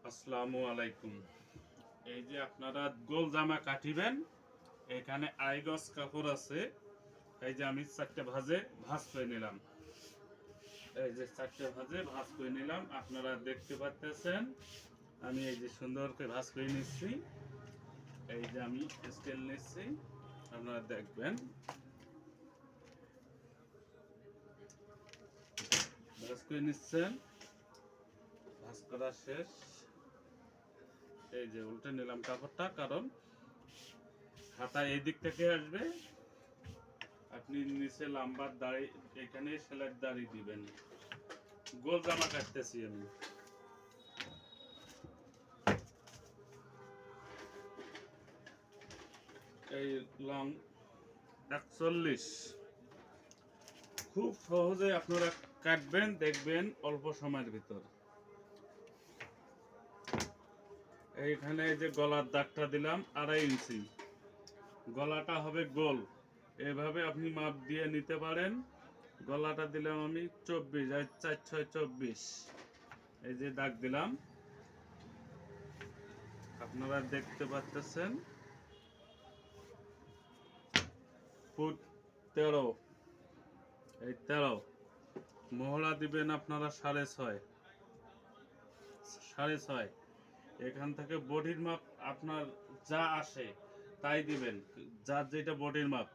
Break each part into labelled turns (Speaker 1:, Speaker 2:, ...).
Speaker 1: আসসালামু আলাইকুম। এই যে আপনারা গোল জামা কাটিবেন, এখানে আড়াই গজ কাপড় আছে। এই যে আমি 4টে ভাঁজ করে নিলাম। এই যে 4টে ভাঁজ করে নিলাম, আপনারা দেখতে পাচ্ছেন। আমি এই যে সুন্দর করে ভাঁজ করে নিচ্ছি। এই যে আমি স্কেল নিচ্ছি, আপনারা দেখবেন। ভাঁজ করে নিচ্ছেন, ভাঁজ করা শেষ। এই যে উল্টে নিলাম কাপড়টা, কারণ হাতা এই দিক থেকে আসবে। আপনি নিচে লাম্বার দাড়ি, এখানে সেলাইয়ের দাড়ি দিবেন। গোল জামা কাটতেছি আমি। এই লং 41। খুব সহজে আপনারা কাটবেন, দেখবেন অল্প সময়ের ভিতর। এইখানে যে গলার দাগটা দিলাম 2.5 ইঞ্চি, গলাটা হবে গোল। এভাবে আপনি মাপ দিয়ে নিতে পারেন। গলাটা দিলাম আমি 24, 4 6 24। এই যে দাগ দিলাম, আপনারা দেখতে পাচ্ছেন। ফুট 13, এই 13। মহড়া দিবেন আপনারা 6.5। এখান থেকে বডির মাপ আপনার যা আসে তাই দিবেন, যার যেটা বডির মাপ।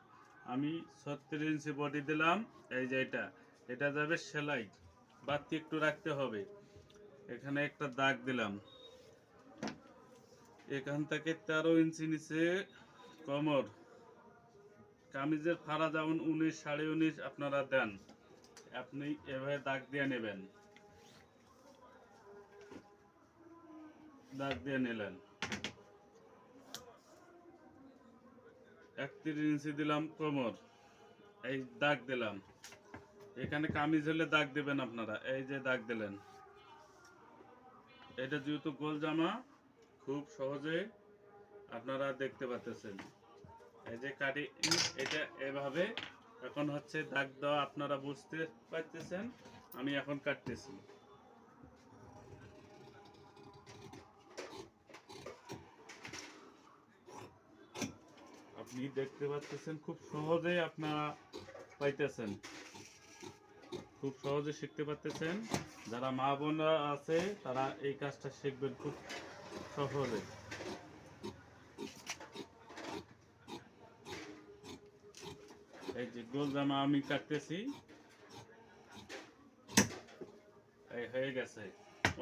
Speaker 1: আমি 36 ইঞ্চি বডি দিলাম। এই যে এটা যাবে সেলাই, বাড়তি একটু রাখতে হবে। এখানে একটা দাগ দিলাম। এখান থেকে 13 ইঞ্চি নিচে কোমর। কামিজের ফাড়া যেমন 19 19.5 আপনারা দেন, আপনি এভাবে দাগ দিয়ে নেবেন। দাগ দিয়ে নিলেন। 31 ইঞ্চি দিলাম কোমর, এই দাগ দিলাম। এখানে কামিজ হলে দাগ দেবেন আপনারা। এই যে দাগ দিলেন। এটা যেহেতু গোল জামা, খুব সহজে আপনারা দেখতে পাচ্ছেন। এই যে কাটি, এটা এভাবে এখন হচ্ছে দাগ দেওয়া, আপনারা বুঝতে পারতেছেন। আমি এখন কাটতেছি। আপনি দেখতে পাচ্ছেন, খুব সহজেই আপনারা পাইতেছেন, খুব সহজে শিখতে পারতেছেন। যারা মা বোনরা আছে তারা এই কাজটা শিখবেন খুব সহজে। এই যে গোল জামা আমি কাটতেছি, এই হয়ে গেছে।